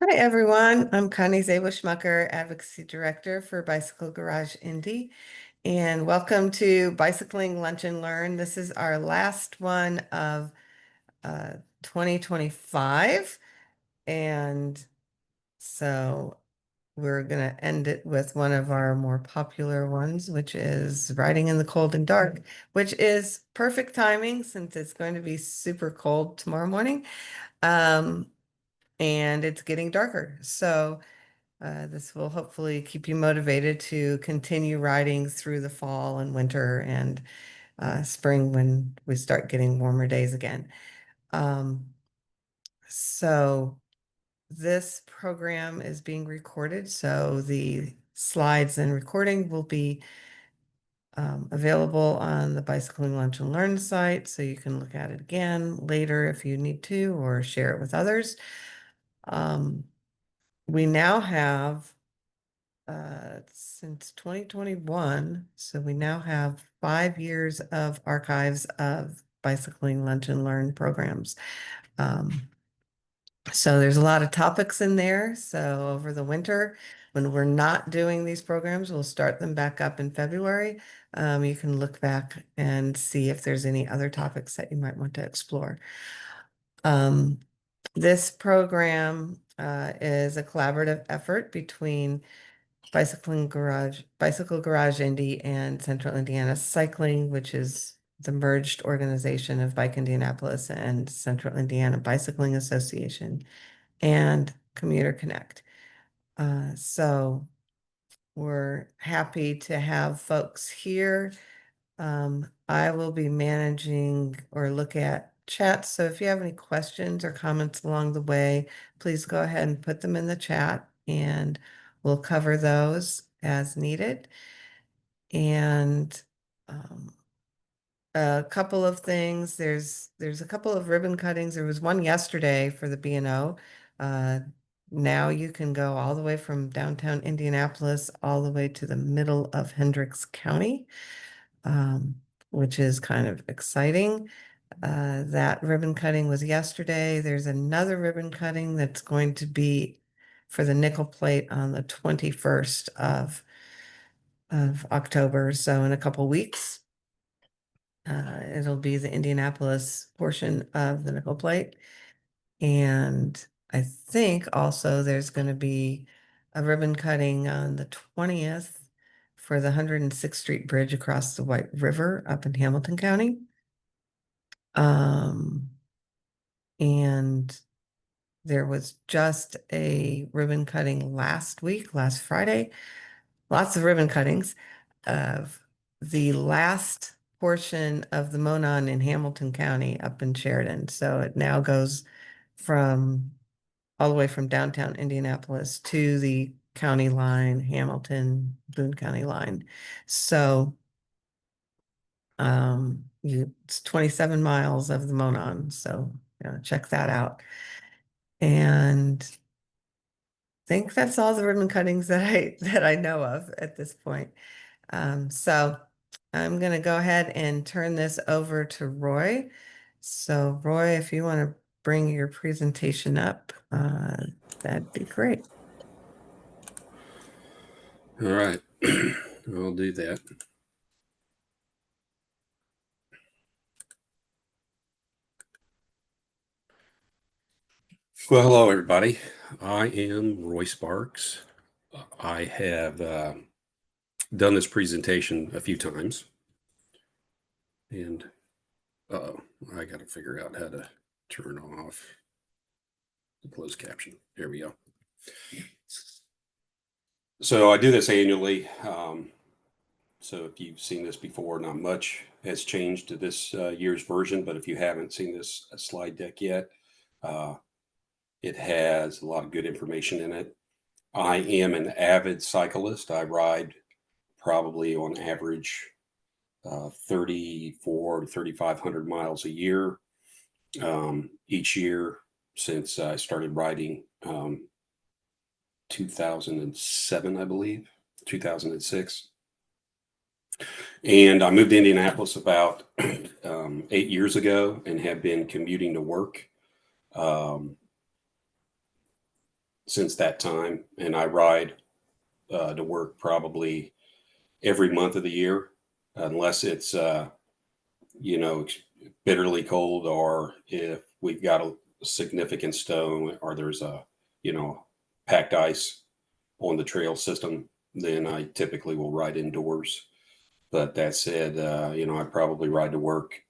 Hi, everyone. I'm Connie Zabel-Schmucker, Advocacy Director for Bicycle Garage Indy, and welcome to Bicycling Lunch and Learn. This is our last one of 2025, and so we're going to end it with one of our more popular ones, which is riding in the cold and dark, which is perfect timing since it's going to be super cold tomorrow morning. And it's getting darker. So this will hopefully keep you motivated to continue riding through the fall and winter and spring when we start getting warmer days again. So this program is being recorded, so the slides and recording will be available on the Bicycling Lunch and Learn site, so you can look at it again later if you need to, or share it with others. We now have since 2021. So we now have 5 years of archives of Bicycling Lunch and Learn programs. So there's a lot of topics in there. So over the winter, when we're not doing these programs, we'll start them back up in February. You can look back and see if there's any other topics that you might want to explore. This program is a collaborative effort between Bicycle Garage Indy and Central Indiana Cycling, which is the merged organization of Bike Indianapolis and Central Indiana Bicycling Association and Commuter Connect. So we're happy to have folks here. I will be managing or look at chats. So if you have any questions or comments along the way, please go ahead and put them in the chat and we'll cover those as needed. And a couple of things. There's a couple of ribbon cuttings. There was one yesterday for the B&O. Now you can go all the way from downtown Indianapolis all the way to the middle of Hendricks County, which is kind of exciting. That ribbon cutting was yesterday. There's another ribbon cutting that's going to be for the nickel plate on the 21st of October, so in a couple weeks. It'll be the Indianapolis portion of the nickel plate. And I think also there's going to be a ribbon cutting on the 20th for the 106th Street Bridge across the White River up in Hamilton County. And there was just a ribbon cutting last Friday. Lots of ribbon cuttings of the last portion of the Monon in Hamilton County up in Sheridan. So it now goes from all the way from downtown Indianapolis to the county line, Hamilton, Boone County line. So it's 27 miles of the Monon. So check that out. And I think that's all the ribbon cuttings that I know of at this point. So I'm going to go ahead and turn this over to Roy. So Roy, if you want to bring your presentation up, that'd be great. All right, I'll do that. Well, hello, everybody. I am Roy Sparks. I have done this presentation a few times. And I got to figure out how to turn off the closed caption. There we go. So I do this annually. So if you've seen this before, not much has changed to this year's version. But if you haven't seen this slide deck yet, it has a lot of good information in it. I am an avid cyclist. I ride probably on average 3,400 to 3,500 miles a year. Each year since I started riding 2007, I believe, 2006. And I moved to Indianapolis about 8 years ago and have been commuting to work since that time, and I ride to work probably every month of the year, unless it's bitterly cold, or if we've got a significant snow, or there's a packed ice on the trail system, then I typically will ride indoors. But that said, I probably ride to work.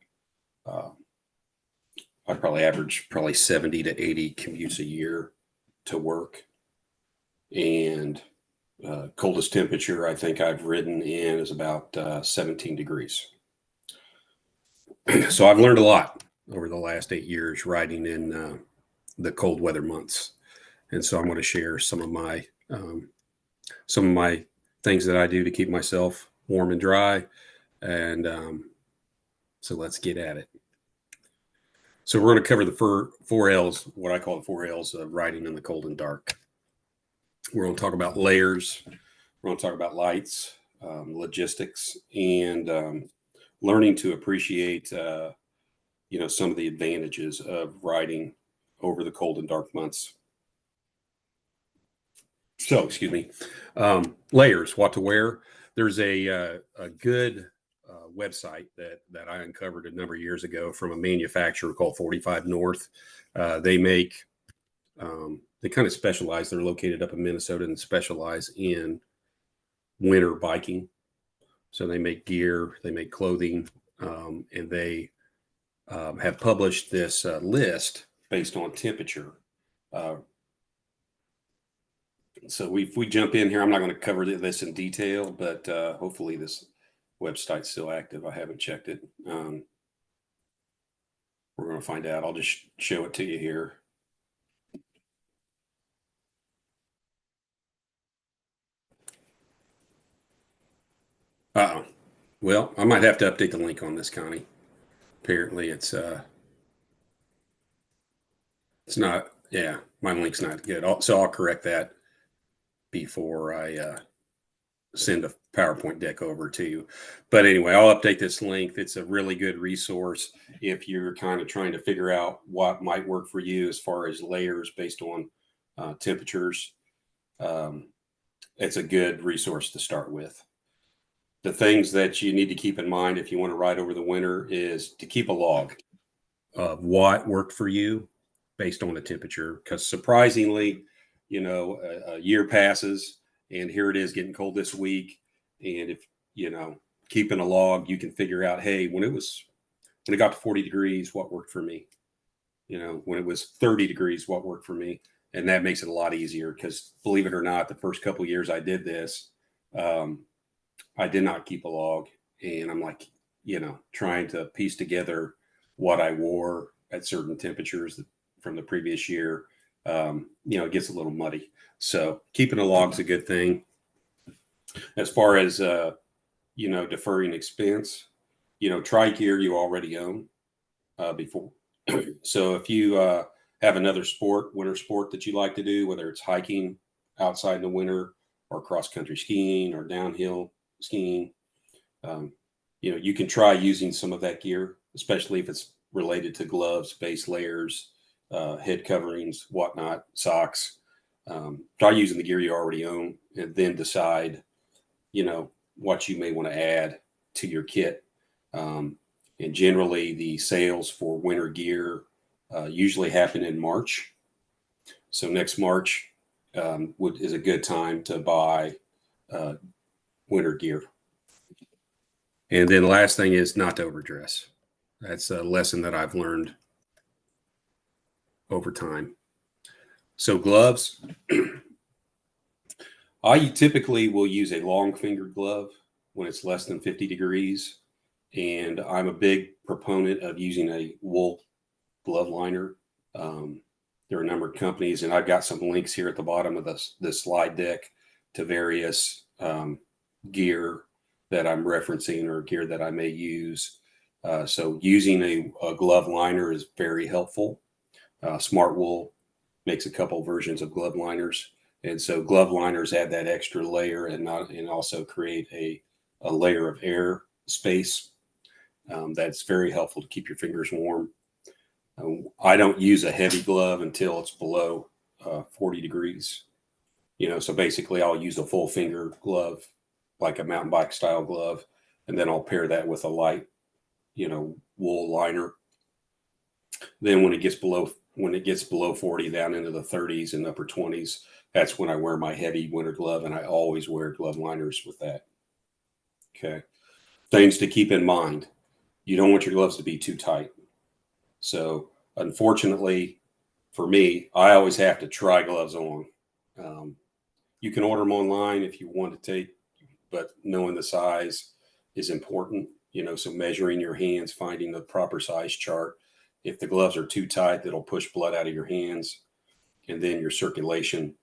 I probably average 70 to 80 commutes a year to work. And coldest temperature I think I've ridden in is about 17 degrees. So I've learned a lot over the last 8 years riding in the cold weather months. And so I'm going to share some of my things that I do to keep myself warm and dry. And so let's get at it. So we're going to cover the four L's, what I call the 4 L's of riding in the cold and dark. We're going to talk about layers. We're going to talk about lights, logistics, and learning to appreciate, some of the advantages of riding over the cold and dark months. So, excuse me, layers, what to wear. There's a good website that I uncovered a number of years ago from a manufacturer called 45 North. They kind of specialize. They're located up in Minnesota and specialize in winter biking. So they make gear, they make clothing, and they have published this list based on temperature. So if we jump in here, I'm not going to cover this in detail, but hopefully this website's still active. I haven't checked it. We're going to find out. I'll just show it to you here. Uh-oh. Well, I might have to update the link on this, Connie. Apparently it's not, yeah, my link's not good. So I'll correct that before I send a PowerPoint deck over to you. But anyway, I'll update this link. It's a really good resource if you're kind of trying to figure out what might work for you as far as layers based on temperatures. It's a good resource to start with. The things that you need to keep in mind if you want to ride over the winter is to keep a log of what worked for you based on the temperature, because surprisingly, a year passes and here it is getting cold this week. And if, keeping a log, you can figure out, hey, when it got to 40 degrees, what worked for me? When it was 30 degrees, what worked for me? And that makes it a lot easier, because believe it or not, the first couple of years I did this, I did not keep a log. And I'm like, trying to piece together what I wore at certain temperatures from the previous year. It gets a little muddy. So keeping a log is a good thing. As far as, deferring expense, try gear you already own before. So if you have another winter sport that you like to do, whether it's hiking outside in the winter or cross-country skiing or downhill skiing, you can try using some of that gear, especially if it's related to gloves, base layers, head coverings, whatnot, socks. Try using the gear you already own, and then decide, what you may want to add to your kit. And generally the sales for winter gear usually happen in March. So next March is a good time to buy winter gear. And then the last thing is not to overdress. That's a lesson that I've learned over time. So gloves, I typically will use a long fingered glove when it's less than 50 degrees. And I'm a big proponent of using a wool glove liner. There are a number of companies, and I've got some links here at the bottom of this slide deck to various gear that I'm referencing or gear that I may use. So using a glove liner is very helpful. Smart Wool makes a couple versions of glove liners. And so glove liners add that extra layer and also create a layer of air space. That's very helpful to keep your fingers warm. I don't use a heavy glove until it's below 40 degrees. So basically I'll use a full finger glove, like a mountain bike style glove, and then I'll pair that with a light, wool liner. Then when it gets below 40, down into the 30s and upper 20s, that's when I wear my heavy winter glove, and I always wear glove liners with that. Okay. Things to keep in mind. You don't want your gloves to be too tight. So unfortunately for me, I always have to try gloves on. You can order them online if you want to take, but knowing the size is important, so measuring your hands, finding the proper size chart. If the gloves are too tight, that'll push blood out of your hands, and then your circulation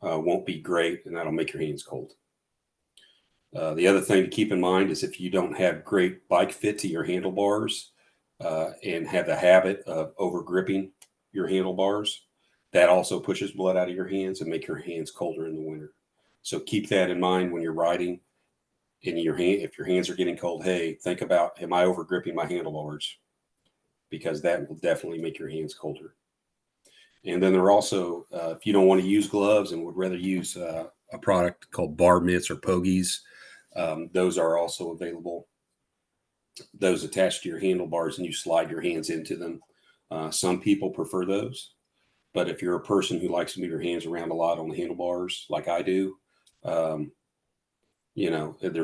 won't be great, and that'll make your hands cold. The other thing to keep in mind is if you don't have great bike fit to your handlebars and have the habit of over gripping your handlebars, that also pushes blood out of your hands and make your hands colder in the winter. So keep that in mind when you're riding. If your hands are getting cold, hey, think about, am I over gripping my handlebars? Because that will definitely make your hands colder. And then there are also, if you don't want to use gloves and would rather use a product called bar mitts or pogies, those are also available. Those attach to your handlebars and you slide your hands into them. Some people prefer those, but if you're a person who likes to move your hands around a lot on the handlebars, like I do, they're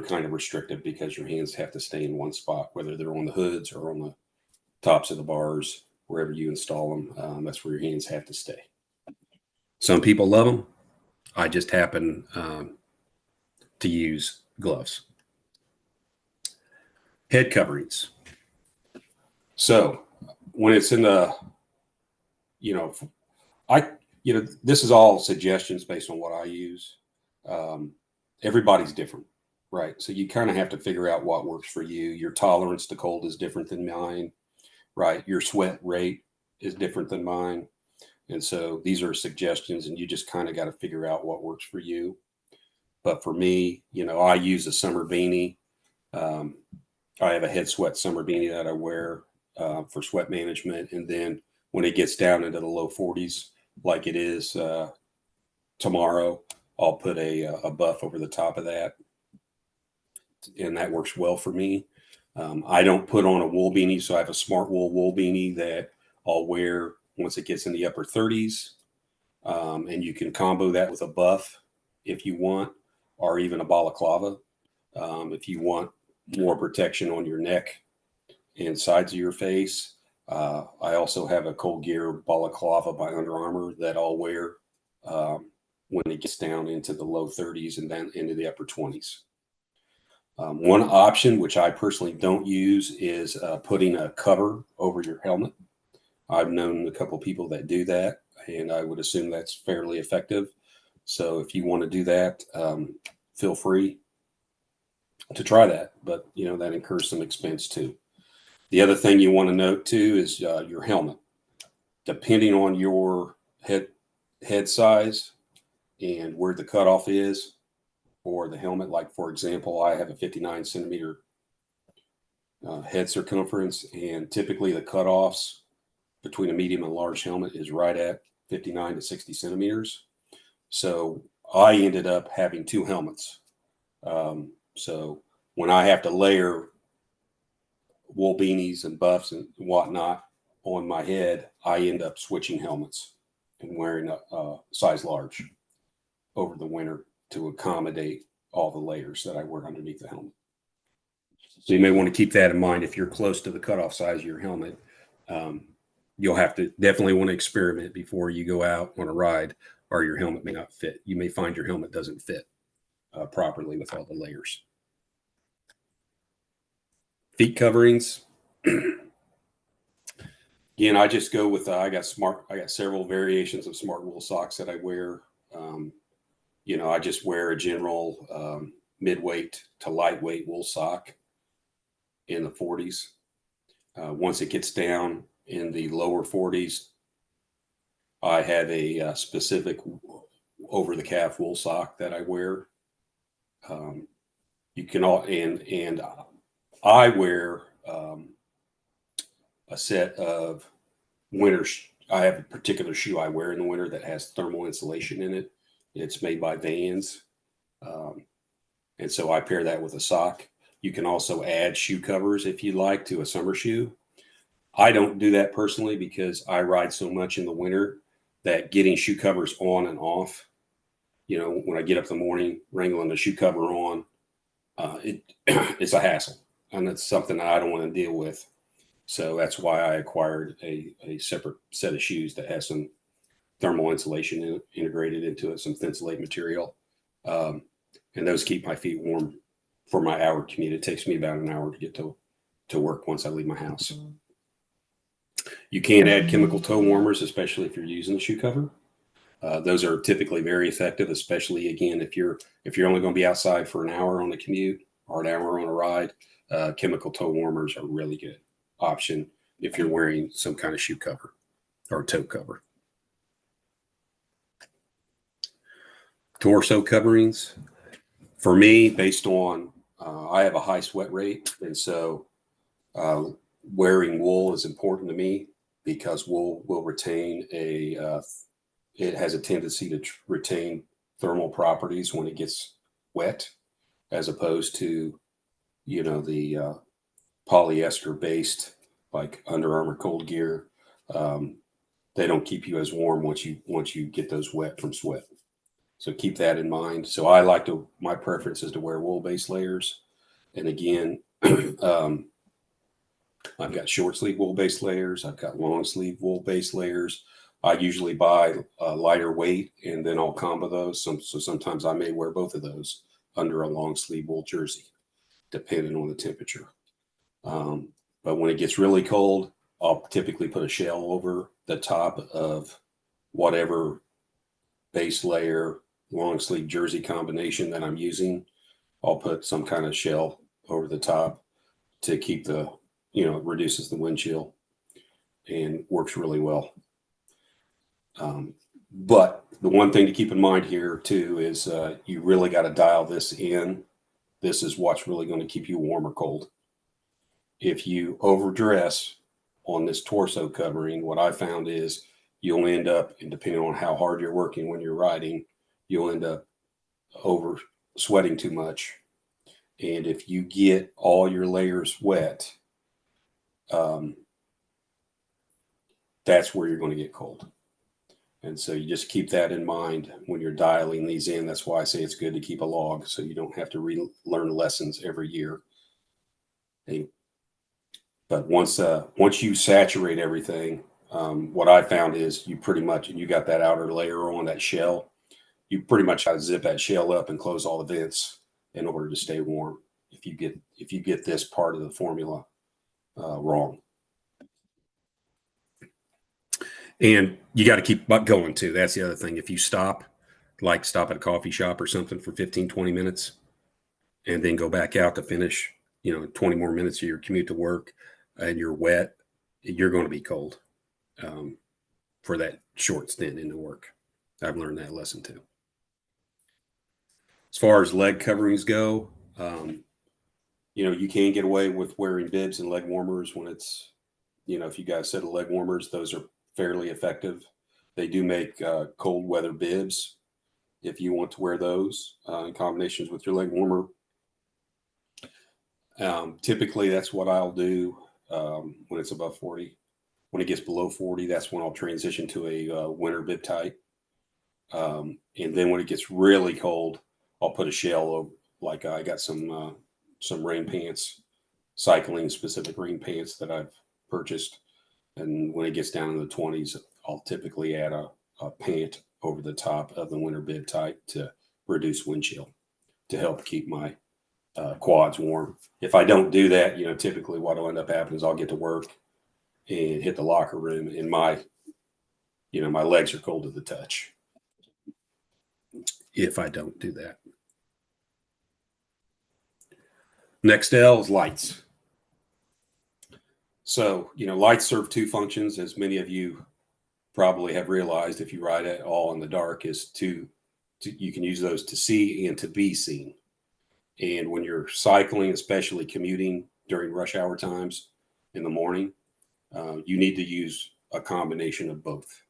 kind of restrictive because your hands have to stay in one spot, whether they're on the hoods or on the tops of the bars, wherever you install them. That's where your hands have to stay. Some people love them. I just happen to use gloves. Head coverings. So when it's in the, this is all suggestions based on what I use. Everybody's different, right? So you kind of have to figure out what works for you. Your tolerance to cold is different than mine, right? Your sweat rate is different than mine. And so these are suggestions, and you just kind of got to figure out what works for you. But for me, I use a summer beanie. I have a head sweat summer beanie that I wear for sweat management. And then when it gets down into the low 40s, like it is tomorrow, I'll put a buff over the top of that. And that works well for me. I don't put on a wool beanie, so I have a smart wool beanie that I'll wear once it gets in the upper 30s. And you can combo that with a buff if you want, or even a balaclava if you want more protection on your neck and sides of your face. I also have a Cold Gear balaclava by Under Armour that I'll wear when it gets down into the low 30s and then into the upper 20s. One option, which I personally don't use, is putting a cover over your helmet. I've known a couple people that do that, and I would assume that's fairly effective. So if you want to do that, feel free to try that, but that incurs some expense too. The other thing you want to note too is your helmet. Depending on your head size and where the cutoff is for the helmet, like for example, I have a 59 centimeter head circumference, and typically the cutoffs between a medium and large helmet is right at 59 to 60 centimeters. So I ended up having two helmets. So when I have to layer wool beanies and buffs and whatnot on my head, I end up switching helmets and wearing a size large over the winter to accommodate all the layers that I wear underneath the helmet. So you may want to keep that in mind if you're close to the cutoff size of your helmet. You'll have to definitely want to experiment before you go out on a ride, or your helmet may not fit. You may find your helmet doesn't fit properly with all the layers. Feet coverings. Again, I just go with I got several variations of smart wool socks that I wear. I just wear a general mid-weight to lightweight wool sock in the 40s. Once it gets down in the lower 40s, I have a specific over-the-calf wool sock that I wear. You can all and I wear a set of winter I have a particular shoe I wear in the winter that has thermal insulation in it. It's made by Vans. And so I pair that with a sock. You can also add shoe covers if you like to a summer shoe. I don't do that personally because I ride so much in the winter that getting shoe covers on and off, when I get up in the morning, wrangling the shoe cover on, it's a hassle. And it's something that I don't want to deal with. So that's why I acquired a separate set of shoes that has some thermal insulation integrated into it, some thinsulate material. And those keep my feet warm for my hour commute. It takes me about an hour to get to work once I leave my house. You can add chemical toe warmers, especially if you're using the shoe cover. Those are typically very effective, especially again if you're only going to be outside for an hour on the commute or an hour on a ride. Chemical toe warmers are a really good option if you're wearing some kind of shoe cover or toe cover. Torso coverings, for me, based on I have a high sweat rate, and so wearing wool is important to me because wool will retain it has a tendency to retain thermal properties when it gets wet, as opposed to the polyester based like Under Armour Cold Gear. They don't keep you as warm once you get those wet from sweat. So keep that in mind. So my preference is to wear wool based layers. And again, I've got short sleeve wool based layers. I've got long sleeve wool based layers. I usually buy lighter weight and then I'll combo those. So sometimes I may wear both of those under a long sleeve wool jersey, depending on the temperature. But when it gets really cold, I'll typically put a shell over the top of whatever base layer long sleeve jersey combination that I'm using. I'll put some kind of shell over the top to keep it reduces the wind chill and works really well. But the one thing to keep in mind here too is you really got to dial this in. This is what's really going to keep you warm or cold. If you overdress on this torso covering, what I found is you'll end up, and depending on how hard you're working when you're riding, you'll end up over sweating too much. And if you get all your layers wet, that's where you're going to get cold. And so you just keep that in mind when you're dialing these in. That's why I say it's good to keep a log so you don't have to relearn lessons every year. But once you saturate everything, what I found is you pretty much, and you got that outer layer on that shell, you pretty much got to zip that shell up and close all the vents in order to stay warm. If you get this part of the formula wrong. And you got to keep going too. That's the other thing. If you stop at a coffee shop or something for 15, 20 minutes and then go back out to finish, 20 more minutes of your commute to work and you're wet, you're going to be cold for that short stint into work. I've learned that lesson too. As far as leg coverings go, you can get away with wearing bibs and leg warmers when it's, if you got a set of leg warmers, those are fairly effective. They do make cold weather bibs if you want to wear those in combinations with your leg warmer. Typically, that's what I'll do when it's above 40. When it gets below 40, that's when I'll transition to a winter bib type. And then when it gets really cold, I'll put a shell over. Like I got some rain pants, cycling specific rain pants that I've purchased. And when it gets down in the 20s, I'll typically add a pant over the top of the winter bib type to reduce wind chill to help keep my quads warm. If I don't do that, typically what will end up happening is I'll get to work and hit the locker room and my legs are cold to the touch if I don't do that. Next L is lights. So, lights serve two functions, as many of you probably have realized if you ride at all in the dark, is you can use those to see and to be seen. And when you're cycling, especially commuting during rush hour times in the morning, you need to use a combination of both,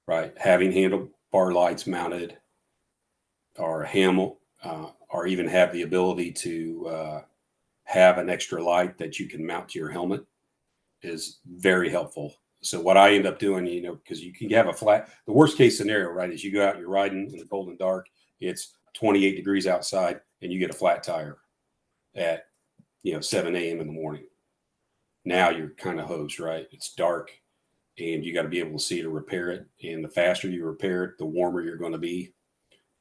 right? Having handlebar lights mounted, or or even have the ability to have an extra light that you can mount to your helmet is very helpful. So what I end up doing, because you can have the worst case scenario, right, is you go out, you're riding in the cold and dark, it's 28 degrees outside, and you get a flat tire at 7 a.m. in the morning. Now you're kind of hosed, right? It's dark, and you got to be able to see to repair it. And the faster you repair it, the warmer you're going to be.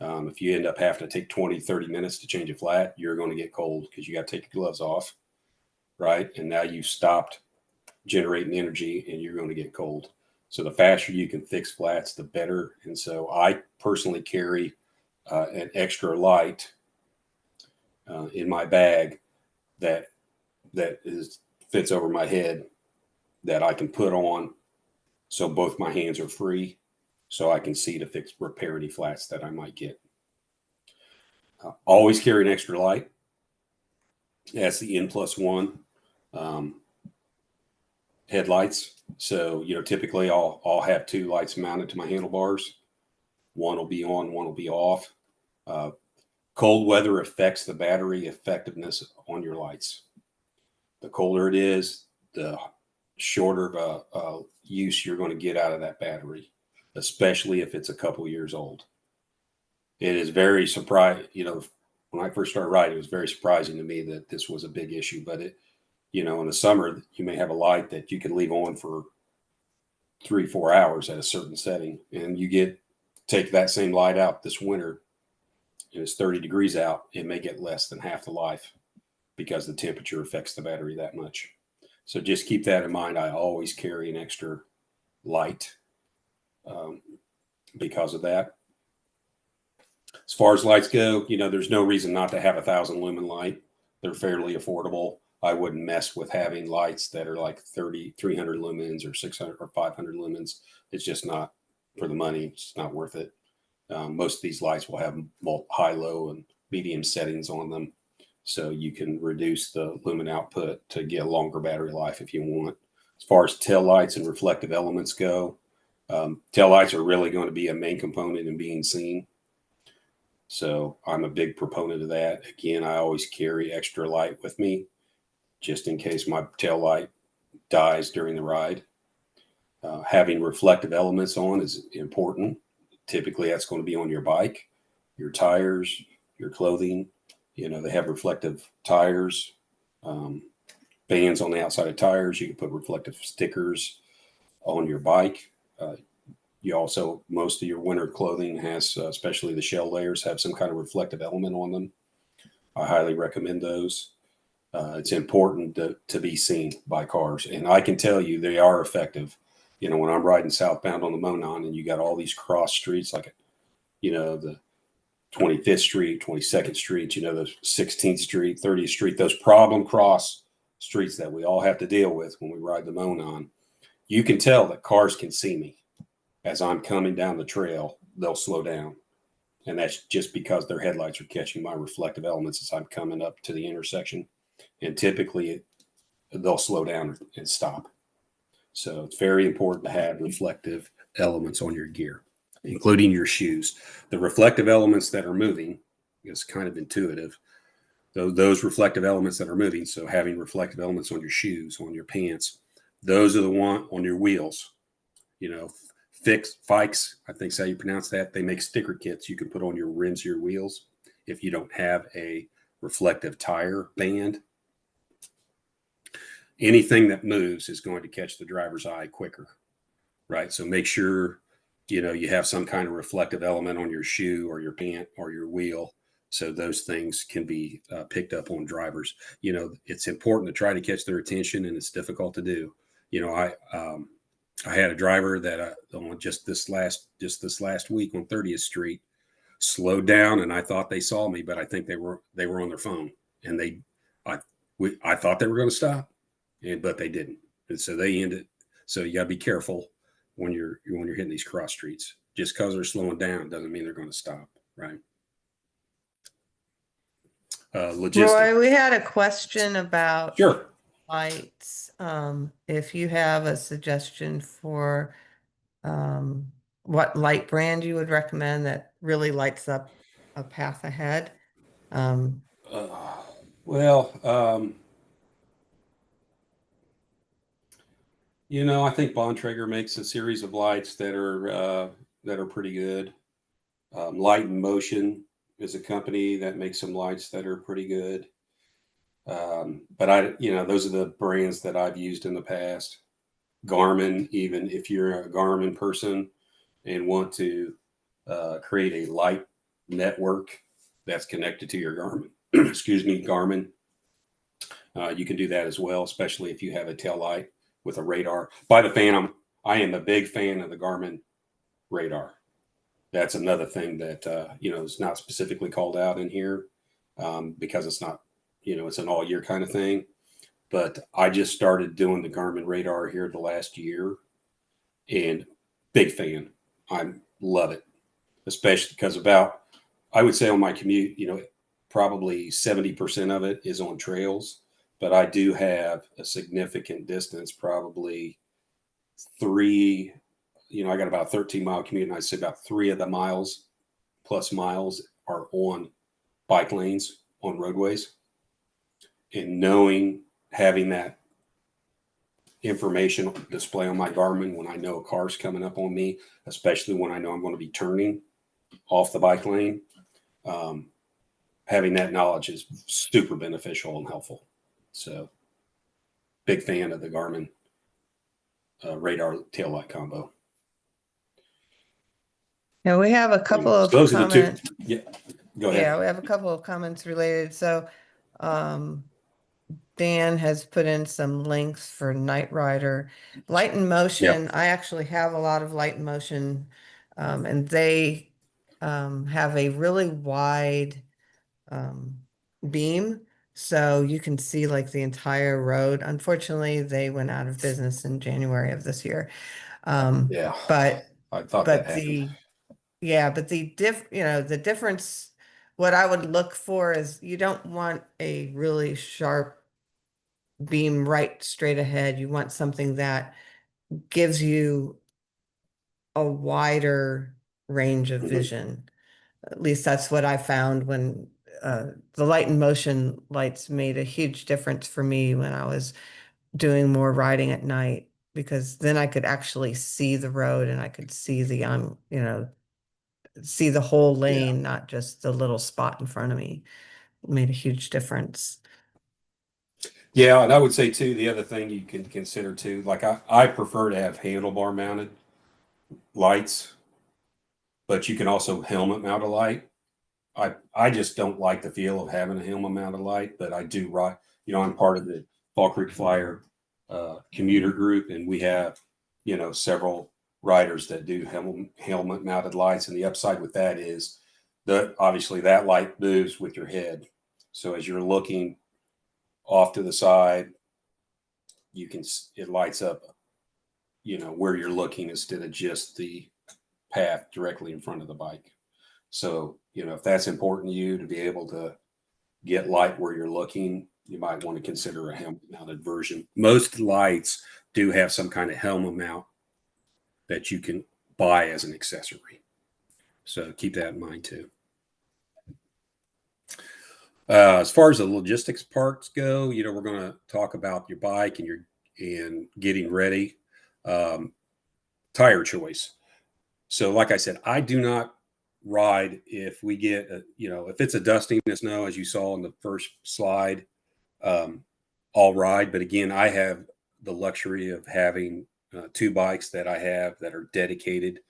If you end up having to take 20, 30 minutes to change a flat, you're going to get cold because you got to take your gloves off, right? And now you've stopped generating energy and you're going to get cold. So the faster you can fix flats, the better. And so I personally carry an extra light in my bag that fits over my head that I can put on so both my hands are free so I can see to repair any flats that I might get. Always carry an extra light. That's the N+1 headlights. So, typically I'll have 2 lights mounted to my handlebars. One will be on, one will be off. Cold weather affects the battery effectiveness on your lights. The colder it is, the shorter use you're going to get out of that battery, especially if it's a couple years old. It is very surprising. When I first started riding, it was very surprising to me that this was a big issue. But in the summer, you may have a light that you can leave on for 3-4 hours at a certain setting, and take that same light out this winter, and it's 30 degrees out, it may get less than half the life because the temperature affects the battery that much. So just keep that in mind. I always carry an extra light because of that. As far as lights go, there's no reason not to have 1,000 lumen light. They're fairly affordable. I wouldn't mess with having lights that are like 300 lumens or 600 or 500 lumens. It's just not for the money. It's not worth it. Most of these lights will have high, low, and medium settings on them. So you can reduce the lumen output to get a longer battery life if you want. As far as tail lights and reflective elements go, tail lights are really going to be a main component in being seen. So I'm a big proponent of that. Again, I always carry extra light with me just in case my tail light dies during the ride. Having reflective elements on is important. Typically, that's going to be on your bike, your tires, your clothing. They have reflective tires, bands on the outside of tires. You can put reflective stickers on your bike. Most of your winter clothing has, especially the shell layers, have some kind of reflective element on them. I highly recommend those. It's important to be seen by cars. And I can tell you they are effective. When I'm riding southbound on the Monon and you got all these cross streets, like, the 25th Street, 22nd Street, the 16th Street, 30th Street, those problem cross streets that we all have to deal with when we ride the Monon, you can tell that cars can see me. As I'm coming down the trail, they'll slow down. And that's just because their headlights are catching my reflective elements as I'm coming up to the intersection. And typically they'll slow down and stop. So it's very important to have reflective elements on your gear, including your shoes. The reflective elements that are moving is kind of intuitive. Those reflective elements that are moving, so having reflective elements on your shoes, on your pants, those are the one on your wheels. Fikes, I think is how you pronounce that. They make sticker kits you can put on your rims, your wheels. If you don't have a reflective tire band, anything that moves is going to catch the driver's eye quicker, right? So make sure, you have some kind of reflective element on your shoe or your pant or your wheel. So those things can be picked up on drivers. It's important to try to catch their attention, and it's difficult to do. I had a driver that just this last week on 30th Street slowed down, and I thought they saw me, but I think they were on their phone, and I thought they were going to stop, but they didn't, and so they ended. So you got to be careful when you're hitting these cross streets. Just because they're slowing down doesn't mean they're going to stop, right? Roy, we had a question about Sure. lights, if you have a suggestion for what light brand you would recommend that really lights up a path ahead. Um, Uh, well, I think Bontrager makes a series of lights that are pretty good. Light and Motion is a company that makes some lights that are pretty good. But those are the brands that I've used in the past. Garmin, even if you're a Garmin person and want to create a light network that's connected to your Garmin, excuse me, Garmin, you can do that as well, especially if you have a tail light with a radar. I am a big fan of the Garmin radar. That's another thing that is not specifically called out in here because it's not, it's an all year kind of thing. But I just started doing the Garmin radar here the last year, and big fan. I love it, especially because I would say on my commute, probably 70% of it is on trails, but I do have a significant distance, probably three, I got about a 13-mile commute, and I'd say about 3 of the miles are on bike lanes, on roadways. And having that information display on my Garmin when I know a car's coming up on me, especially when I know I'm going to be turning off the bike lane, having that knowledge is super beneficial and helpful. So, big fan of the Garmin radar taillight combo. and we have a couple So of those are the two. comments. Yeah, go ahead. Yeah, we have a couple of comments related. So, um, Dan has put in some links for Night Rider. Light in Yeah, Motion, I actually have a lot of Light in Motion, and they have a really wide um, beam, so you can see like the entire road. Unfortunately, they went out of business in January of this year. Um, yeah. but I thought that but happened. the yeah, but the difference, what I would look for is you don't want a really sharp beam right straight ahead. You want something that gives you a wider range of Hmm. vision. At least that's what I found when the light and motion lights made a huge difference for me when I was doing more riding at night, because then I could actually see the road and I could see see the whole Yeah. lane, not just the little spot in front of me. It made a huge difference. Yeah, and I would say too, the other thing you can consider too, like I prefer to have handlebar mounted lights, but you can also helmet mount a light. I just don't like the feel of having a helmet mounted light, but I do ride. I'm part of the Fall Creek Flyer commuter group, and we have several riders that do helmet mounted lights. And the upside with that is that obviously that light moves with your head, so as you're looking off to the side, it lights up where you're looking instead of just the path directly in front of the bike. So, if that's important to you to be able to get light where you're looking, you might want to consider a helmet mounted version. Most lights do have some kind of helmet mount that you can buy as an accessory. So keep that in mind too. As far as the logistics parts go, we're going to talk about your bike and getting ready. Tire choice. So, like I said, I do not ride if we get, if it's a dusting of snow, as you saw in the first slide, um, I'll ride. But again, I have the luxury of having 2 bikes that I have that are dedicated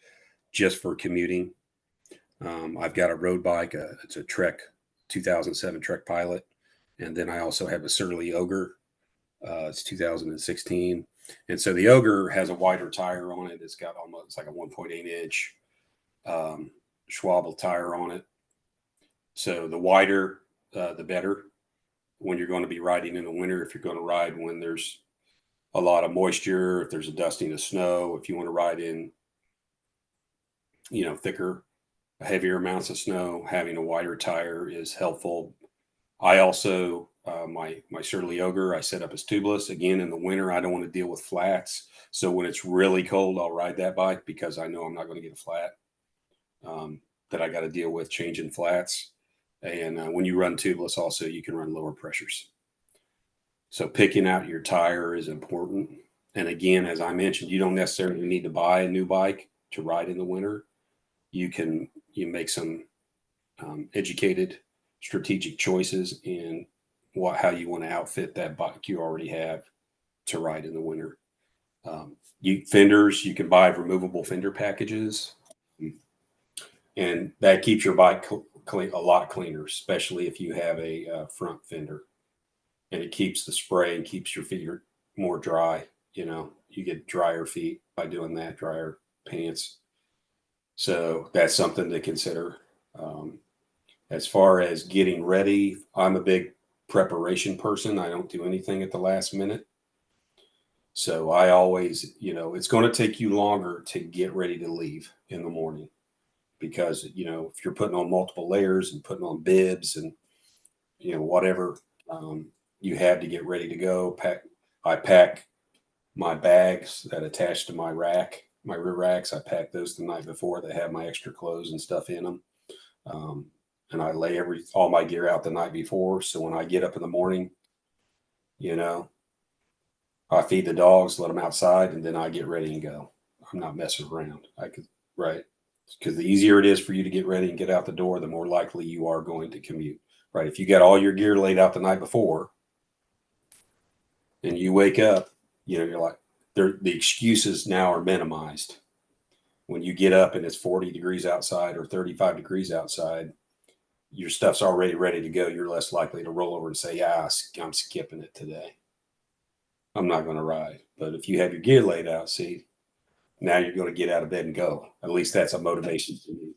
just for commuting. I've got a road bike, it's a Trek 2007 Trek Pilot. And then I also have a Surly Ogre. It's 2016. And so the Ogre has a wider tire on it. It's got almost like a 1.8-inch Schwalbe tire on it. So the wider, the better when you're going to be riding in the winter. If you're going to ride when there's a lot of moisture, if there's a dusting of snow, if you want to ride in, thicker, heavier amounts of snow, having a wider tire is helpful. I also my Surly Ogre I set up as tubeless. Again, in the winter, I don't want to deal with flats. So when it's really cold, I'll ride that bike because I know I'm not going to get a flat that I got to deal with changing flats. And when you run tubeless, also, you can run lower pressures. So picking out your tire is important. And again, as I mentioned, you don't necessarily need to buy a new bike to ride in the winter. You make some educated, strategic choices in how you want to outfit that bike you already have to ride in the winter. Fenders, you can buy removable fender packages, and that keeps your bike clean, a lot cleaner, especially if you have a front fender. And it keeps the spray and keeps your feet more dry. You get drier feet by doing that, drier pants. So that's something to consider. As far as getting ready, I'm a big preparation person. I don't do anything at the last minute. So I always, it's going to take you longer to get ready to leave in the morning because, if you're putting on multiple layers and putting on bibs and, whatever you have to get ready to go, I pack my bags that attach to my rear racks. I pack those the night before. They have my extra clothes and stuff in them. And I lay all my gear out the night before. So when I get up in the morning, I feed the dogs, let them outside, and then I get ready and go. I'm not messing around. Right. Because the easier it is for you to get ready and get out the door, the more likely you are going to commute. Right. If you got all your gear laid out the night before and you wake up, you're like, the excuses now are minimized. When you get up and it's 40 degrees outside or 35 degrees outside, your stuff's already ready to go. You're less likely to roll over and say, yeah, I'm skipping it today. I'm not going to ride. But if you have your gear laid out, see, now you're going to get out of bed and go. At least that's a motivation to me.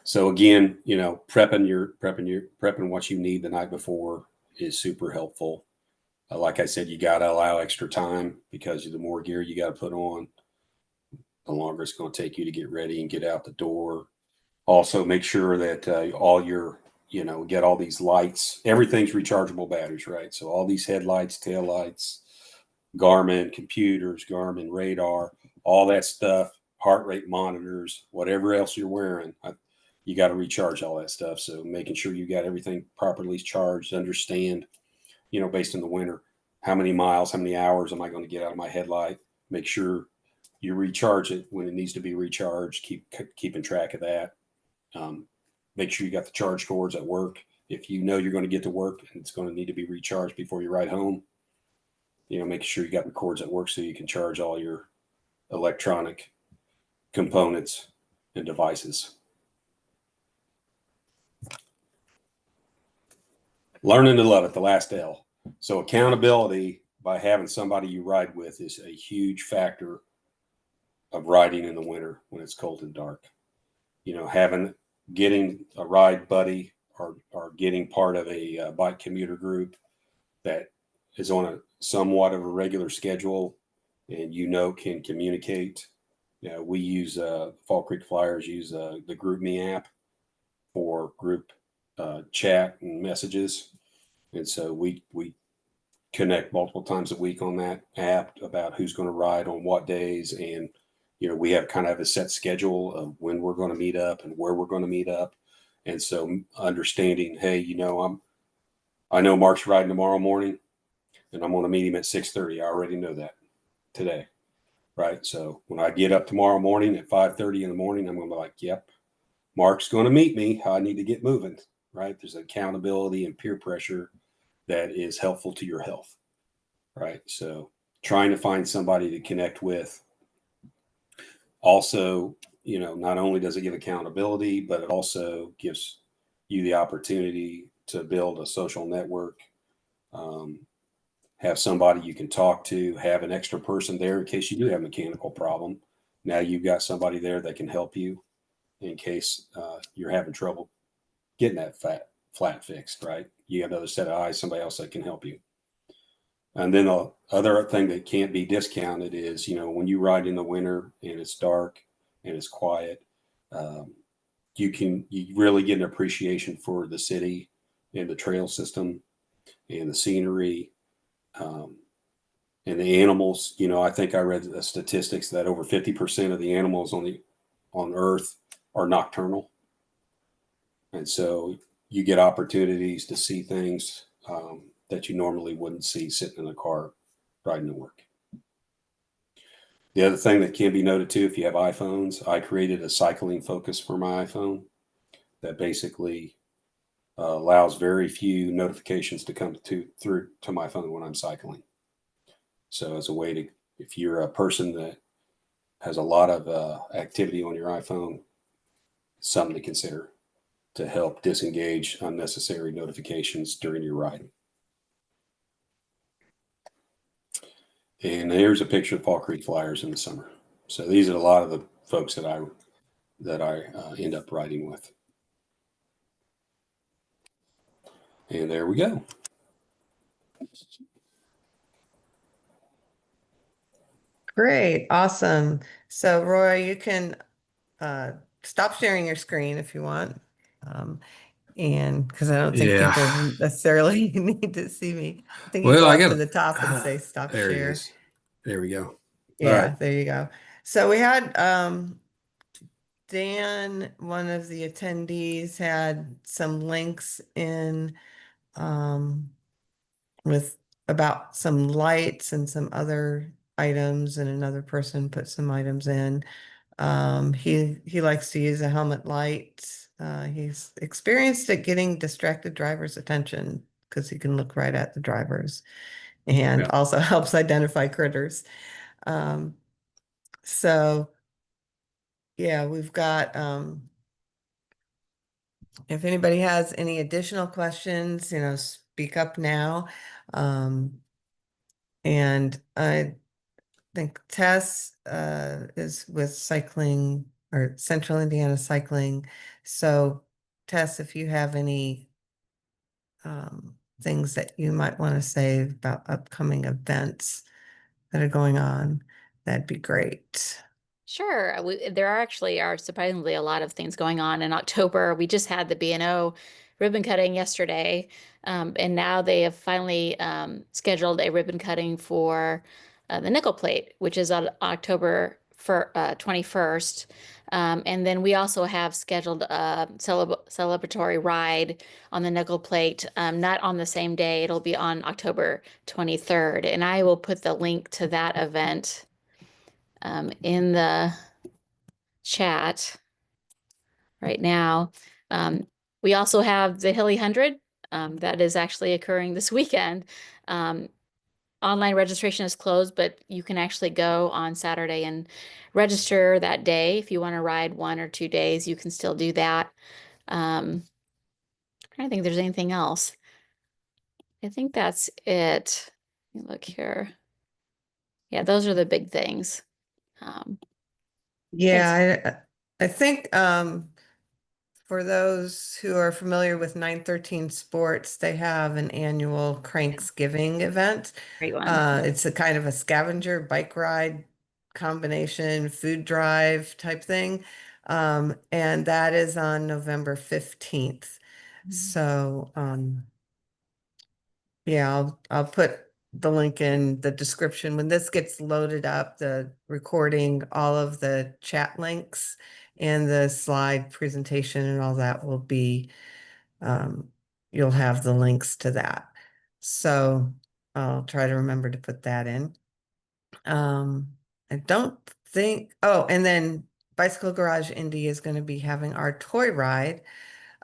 So again, prepping what you need the night before is super helpful. Like I said, you got to allow extra time because the more gear you got to put on, the longer it's going to take you to get ready and get out the door. Also, make sure that all your, get all these lights. Everything's rechargeable batteries, right? So all these headlights, taillights, Garmin computers, Garmin radar, all that stuff, heart rate monitors, whatever else you're wearing, you got to recharge all that stuff. So making sure you got everything properly charged, understand, based on the winter, how many miles, how many hours am I going to get out of my headlight? Make sure you recharge it when it needs to be recharged. Keeping track of that. Make sure you got the charge cords at work. If you know you're going to get to work and it's going to need to be recharged before you ride home, make sure you got the cords at work so you can charge all your electronic components and devices. Learning to love it, the last L. So accountability by having somebody you ride with is a huge factor of riding in the winter when it's cold and dark. Getting a ride buddy or getting part of a bike commuter group that is on a somewhat of a regular schedule and can communicate. We use Fall Creek Flyers use the GroupMe app for group chat and messages, and so we connect multiple times a week on that app about who's going to ride on what days, and we have kind of a set schedule of when we're going to meet up and where we're going to meet up, and so understanding, hey, I know Mark's riding tomorrow morning, and I'm going to meet him at 6:30. I already know that today, right? So when I get up tomorrow morning at 5:30 in the morning, I'm going to be like, yep, Mark's going to meet me. I need to get moving, right? There's accountability and peer pressure that is helpful to your health, right? So trying to find somebody to connect with. Also, not only does it give accountability, but it also gives you the opportunity to build a social network, have somebody you can talk to, have an extra person there in case you do have a mechanical problem. Now you've got somebody there that can help you in case you're having trouble getting that flat fixed, right? You got another set of eyes, somebody else that can help you. And then the other thing that can't be discounted is, when you ride in the winter and it's dark and it's quiet, you really get an appreciation for the city and the trail system and the scenery. Um, and the animals, I think I read the statistics that over 50% of the animals on Earth are nocturnal. And so you get opportunities to see things that you normally wouldn't see sitting in a car riding to work. The other thing that can be noted too, if you have iPhones, I created a cycling focus for my iPhone that basically allows very few notifications to come through to my phone when I'm cycling. So as a way to, if you're a person that has a lot of activity on your iPhone, something to consider to help disengage unnecessary notifications during your ride. And here's a picture of Fall Creek Flyers in the summer. So these are a lot of the folks that I end up riding with. And there we go. Great, awesome. So Roy, you can stop sharing your screen if you want. And because I don't think Yeah. people necessarily need to see me. I think you Well, go I up got to the top and say stop there it share. is. There we go. All right. Yeah, there you go. So we had Dan, one of the attendees, had some links in um, with about some lights and some other items, and another person put some items in. He likes to use a helmet light. He's experienced at getting distracted drivers' attention because he can look right at the drivers, and Yeah. also helps identify critters. Um, so yeah, we've got if anybody has any additional questions, speak up now. And I think Tess is with cycling or Central Indiana Cycling. So Tess, if you have any things that you might want to say about upcoming events that are going on, that'd be great. Sure. There are surprisingly a lot of things going on in October. We just had the B&O ribbon cutting yesterday, and now they have finally scheduled a ribbon cutting for the nickel plate, which is on October 21st. And then we also have scheduled a celebratory ride on the nickel plate, not on the same day. It'll be on October 23rd, and I will put the link to that event in the chat right now. We also have the Hilly 100 that is actually occurring this weekend. Online registration is closed, but you can actually go on Saturday and register that day. If you want to ride 1 or 2 days, you can still do that. I don't think there's anything else. I think that's it. Let me look here. Yeah, those are the big things. Thanks. Yeah, I think for those who are familiar with 913 Sports, they have an annual Cranksgiving event. Great one. It's a kind of a scavenger bike ride combination, food drive type thing. And that is on November 15th. So, yeah, I'll put the link in the description. When this gets loaded up, the recording, all of the chat links and the slide presentation and all that will be, you'll have the links to that. So I'll try to remember to put that in. I don't think, oh, and then Bicycle Garage Indy is going to be having our toy ride.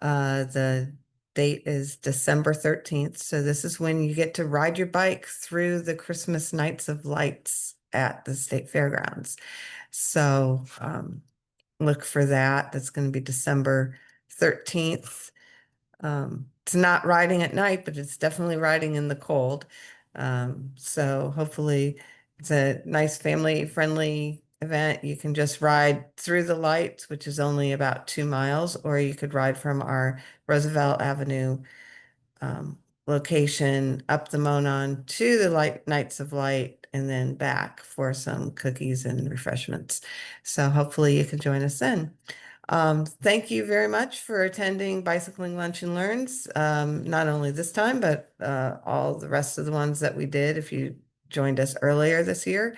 The date is December 13th. So this is when you get to ride your bike through the Christmas Nights of Lights at the State Fairgrounds. So look for that. That's going to be December 13th. It's not riding at night, but it's definitely riding in the cold. So hopefully it's a nice family-friendly event. You can just ride through the lights, which is only about 2 miles, or you could ride from our Roosevelt Avenue location up the Monon to the Nights of Light and then back for some cookies and refreshments. So hopefully you can join us then. Thank you very much for attending Bicycling Lunch and Learns, not only this time, but all the rest of the ones that we did if you joined us earlier this year.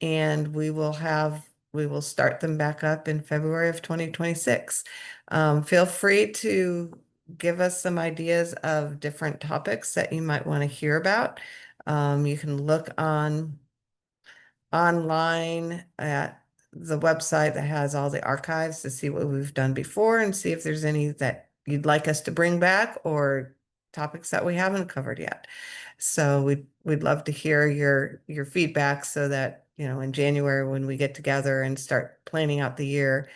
And we will start them back up in February of 2026. Feel free to give us some ideas of different topics that you might want to hear about. You can look online at the website that has all the archives to see what we've done before and see if there's any that you'd like us to bring back or topics that we haven't covered yet. So we'd love to hear your feedback so that, in January when we get together and start planning out the year,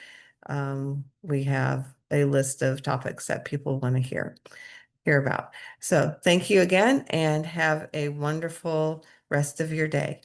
we have a list of topics that people want to hear about. So thank you again and have a wonderful rest of your day.